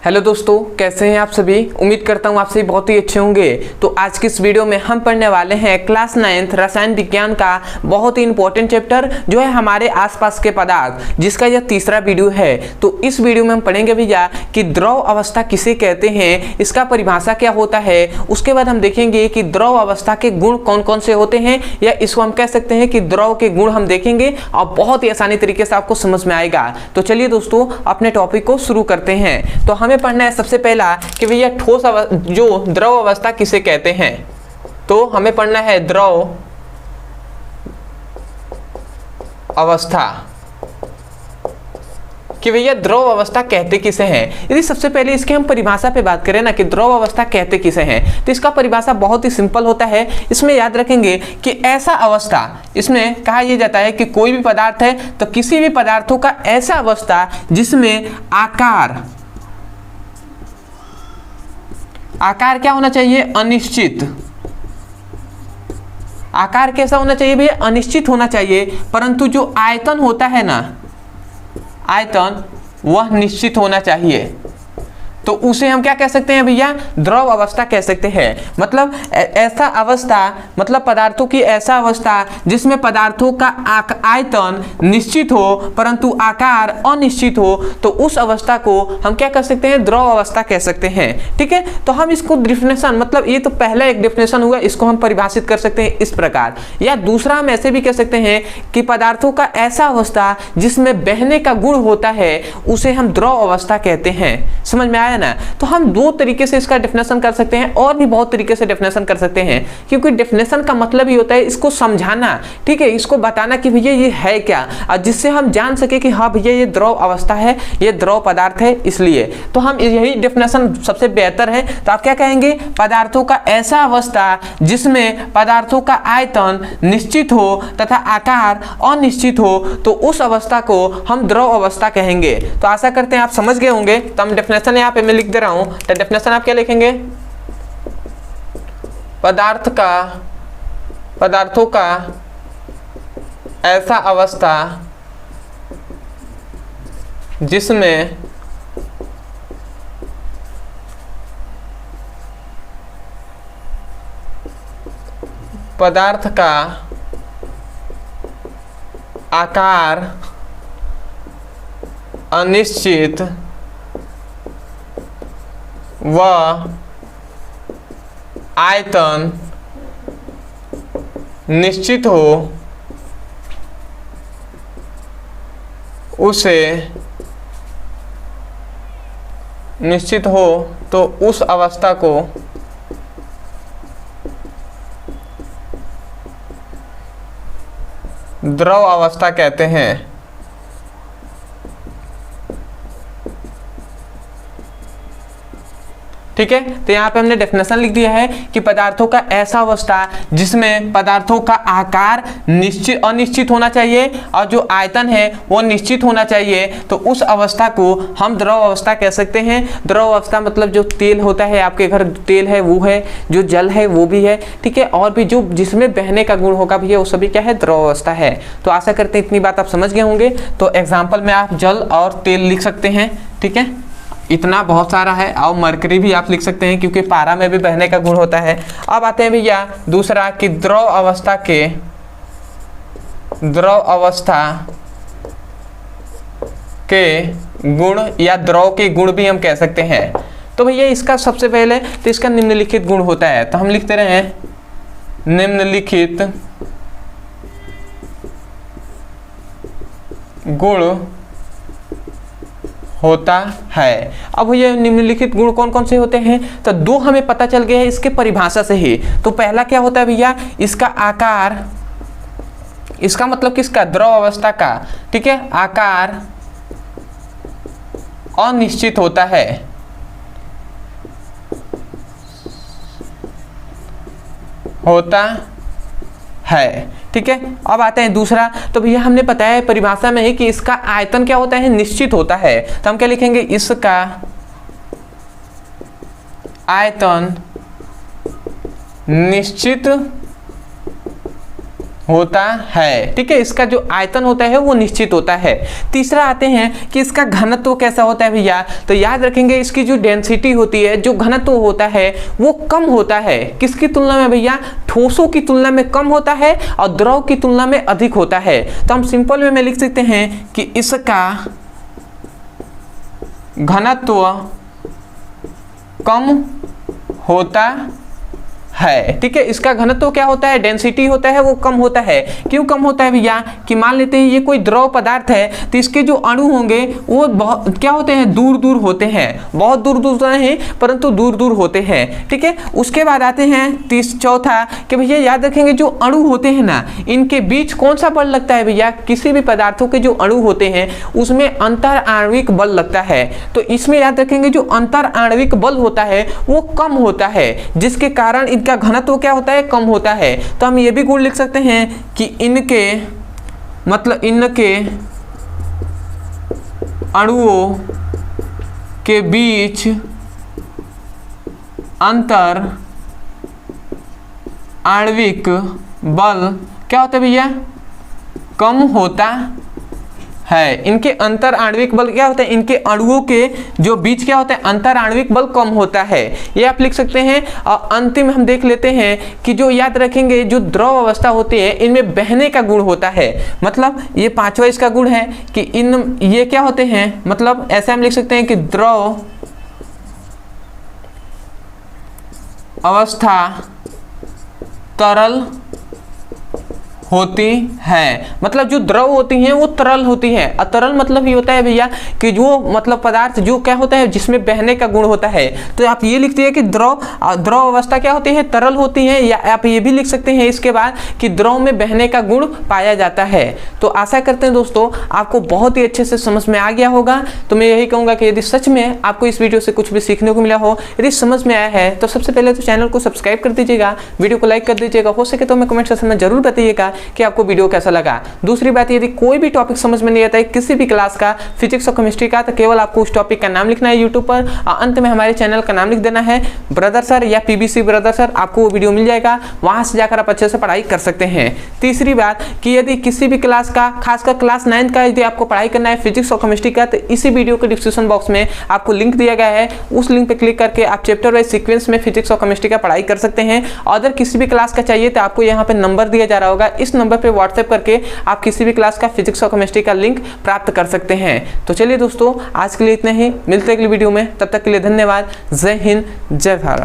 Hello दोस्तों, कैसे हैं आप सभी। उम्मीद करता हूँ आप सभी बहुत ही अच्छे होंगे। तो आज की इस वीडियो में हम पढ़ने वाले हैं क्लास 9th रसायन विज्ञान का बहुत ही इंपॉर्टेंट चैप्टर जो है हमारे आसपास के पदार्थ, जिसका यह तीसरा वीडियो है। तो इस वीडियो में हम पढ़ेंगे भैया कि द्रव अवस्था किसे कहते हैं, इसका परिभाषा क्या होता है। उसके बाद हम देखेंगे कि द्रव अवस्था के गुण कौन कौन से होते हैं, या इसको हम कह सकते हैं कि द्रव के गुण हम देखेंगे और बहुत ही आसानी तरीके से आपको समझ में आएगा। तो चलिए दोस्तों अपने टॉपिक को शुरू करते हैं। तो हमें पढ़ना है सबसे पहला कि भैया ठोस जो द्रव अवस्था किसे कहते हैं। तो हमें पढ़ना है द्रव अवस्था कि भैया द्रव अवस्था कहते किसे हैं। यदि सबसे पहले इसकी हम परिभाषा पे बात करें ना कि द्रव अवस्था कहते किसे हैं, तो इसका परिभाषा बहुत ही सिंपल होता है। इसमें याद रखेंगे कि ऐसा अवस्था, इसमें कहा यह जाता है कि कोई भी पदार्थ है तो किसी भी पदार्थों का ऐसा अवस्था जिसमें आकार क्या होना चाहिए, अनिश्चित। आकार कैसा होना चाहिए भैया, अनिश्चित होना चाहिए, परंतु जो आयतन होता है ना, आयतन वह निश्चित होना चाहिए। तो उसे हम क्या कह सकते हैं भैया, द्रव अवस्था कह सकते हैं। मतलब ऐसा अवस्था, मतलब पदार्थों की ऐसा अवस्था जिसमें पदार्थों का आयतन निश्चित हो परंतु आकार अनिश्चित हो, तो उस अवस्था को हम क्या कर सकते हैं, द्रव अवस्था कह सकते हैं। ठीक है, तो हम इसको डिफिनेशन, मतलब ये तो पहला एक डिफिनेशन हुआ, इसको हम परिभाषित कर सकते हैं इस प्रकार। या दूसरा हम ऐसे भी कह सकते हैं कि पदार्थों का ऐसा अवस्था जिसमें बहने का गुण होता है उसे हम द्रव अवस्था कहते हैं। समझ में आया ना। तो हम दो तरीके से इसका डेफिनेशन कर सकते हैं और भी बहुत तरीके से डेफिनेशन कर सकते हैं, क्योंकि डेफिनेशन का मतलब ही होता है इसको समझाना। ठीक है, इसको बताना कि भैया ये है क्या, और जिससे हम जान सके कि हाँ भैया ये द्रव अवस्था है, ये द्रव पदार्थ है। इसलिए तो हम यही डेफिनेशन सबसे बेहतर है। तो आप क्या कहेंगे, पदार्थों का ऐसा अवस्था जिसमें पदार्थों का आयतन निश्चित हो तथा आकार अनिश्चित हो, तो उस अवस्था को हम द्रव अवस्था कहेंगे। तो आशा करते हैं आप समझ गए होंगे। तो हम डेफिनेशन यहाँ पे मैं लिख दे रहा हूं। तो डेफिनेशन आप क्या लिखेंगे, पदार्थों का ऐसा अवस्था जिसमें पदार्थ का आकार अनिश्चित व आयतन निश्चित हो, तो उस अवस्था को द्रव अवस्था कहते हैं। ठीक है, तो यहाँ पे हमने डेफिनेशन लिख दिया है कि पदार्थों का ऐसा अवस्था जिसमें पदार्थों का आकार अनिश्चित होना चाहिए और जो आयतन है वो निश्चित होना चाहिए, तो उस अवस्था को हम द्रव अवस्था कह सकते हैं। द्रव अवस्था मतलब जो तेल होता है, आपके घर तेल है वो है, जो जल है वो भी है। ठीक है, और भी जो जिसमें बहने का गुण होगा भैया वो सभी क्या है, द्रव अवस्था है। तो आशा करते हैं इतनी बात आप समझ गए होंगे। तो एग्जाम्पल में आप जल और तेल लिख सकते हैं। ठीक है, इतना बहुत सारा है। और मरकरी भी आप लिख सकते हैं क्योंकि पारा में भी बहने का गुण होता है। अब आते हैं भैया दूसरा कि द्रव अवस्था के गुण या द्रव के गुण भी हम कह सकते हैं। तो भैया इसका सबसे पहले तो इसका निम्नलिखित गुण होता है। तो हम लिखते रहे हैं निम्नलिखित गुण होता है। अब ये निम्नलिखित गुण कौन कौन से होते हैं, तो दो हमें पता चल गया है इसके परिभाषा से ही। तो पहला क्या होता है भैया, इसका आकार, इसका मतलब किसका, द्रव अवस्था का। ठीक है, आकार अनिश्चित होता है। ठीक है, अब आते हैं दूसरा। तो भैया हमने बताया परिभाषा में है कि इसका आयतन क्या होता है, निश्चित होता है। तो हम क्या लिखेंगे, इसका आयतन निश्चित होता है। ठीक है, इसका जो आयतन होता है वो निश्चित होता है। तीसरा आते हैं कि इसका घनत्व कैसा होता है भैया, तो याद रखेंगे इसकी जो डेंसिटी होती है, जो घनत्व होता है वो कम होता है। किसकी तुलना में भैया, ठोसों की तुलना में कम होता है और द्रव की तुलना में अधिक होता है। तो हम सिंपल वे में लिख सकते हैं कि इसका घनत्व कम होता है। ठीक है, इसका घनत्व क्या होता है, डेंसिटी होता है वो कम होता है। क्यों कम होता है भैया, कि मान लेते हैं ये कोई द्रव पदार्थ है तो इसके जो अणु होंगे वो बहुत क्या होते हैं, दूर दूर होते हैं, बहुत दूर दूर नहीं परंतु दूर दूर होते हैं। ठीक है, उसके बाद आते हैं चौथा कि भैया याद रखेंगे जो अणु होते हैं ना, इनके बीच कौन सा बल लगता है भैया, किसी भी पदार्थों के जो अणु होते हैं उसमें अंतर आणविक बल लगता है। तो इसमें याद रखेंगे जो अंतर आणविक बल होता है वो कम होता है, जिसके कारण इनका घनत्व क्या होता है, कम होता है। तो हम ये भी गुण लिख सकते हैं कि इनके अणुओं के बीच अंतर आणविक बल क्या होता है भैया, कम होता है। इनके अंतर आणविक बल क्या होता है, इनके अणुओं के जो बीच क्या होता है, अंतर आणविक बल कम होता है, ये आप लिख सकते हैं। और अंतिम हम देख लेते हैं कि जो याद रखेंगे जो द्रव अवस्था होती है इनमें बहने का गुण होता है। मतलब ये पांचवा इसका गुण है कि ये क्या होते हैं, मतलब ऐसे हम लिख सकते हैं कि द्रव अवस्था तरल होती है। मतलब जो द्रव होती हैं वो तरल होती हैं। अतरल मतलब ये होता है भैया कि जो मतलब पदार्थ जो क्या होता है जिसमें बहने का गुण होता है। तो आप ये लिखते हैं कि द्रव अवस्था क्या होती है, तरल होती है। या आप ये भी लिख सकते हैं इसके बाद कि द्रव में बहने का गुण पाया जाता है। तो आशा करते हैं दोस्तों आपको बहुत ही अच्छे से समझ में आ गया होगा। तो मैं यही कहूँगा कि यदि सच में आपको इस वीडियो से कुछ भी सीखने को मिला हो, यदि समझ में आया है तो सबसे पहले तो चैनल को सब्सक्राइब कर दीजिएगा, वीडियो को लाइक कर दीजिएगा, हो सके तो हमें कमेंट सेक्शन में जरूर बताइएगा कि आपको वीडियो कैसा लगा। दूसरी बात, यदि कोई भी टॉपिक समझ में नहीं आता है किसी भी क्लास का, फिजिक्स और केमिस्ट्री का, तो केवल आपको उस टॉपिक का नाम लिखना है यूट्यूब पर और अंत में हमारे चैनल का नाम लिख देना है ब्रदर सर या पीबीसी ब्रदर सर, आपको वो वीडियो मिल जाएगा। वहां से जाकर आप अच्छे से पढ़ाई कर सकते हैं। तीसरी बात कि यदि किसी भी क्लास का, खासकर क्लास 9 का यदि आपको पढ़ाई करना है फिजिक्स और केमिस्ट्री का, तो इसी वीडियो के डिस्क्रिप्शन बॉक्स में आपको लिंक दिया गया है। उस लिंक पर क्लिक करके आप चैप्टर वाइज सीक्वेंस में फिजिक्स और केमिस्ट्री का पढ़ाई कर सकते हैं। अगर किसी भी क्लास का चाहिए तो आपको यहाँ पे नंबर दिया जा रहा होगा, इस नंबर पर व्हाट्सएप करके आप किसी भी क्लास का फिजिक्स और केमिस्ट्री का लिंक प्राप्त कर सकते हैं। तो चलिए दोस्तों आज के लिए इतना ही, मिलते हैं अगली वीडियो में, तब तक के लिए धन्यवाद। जय हिंद, जय भारत।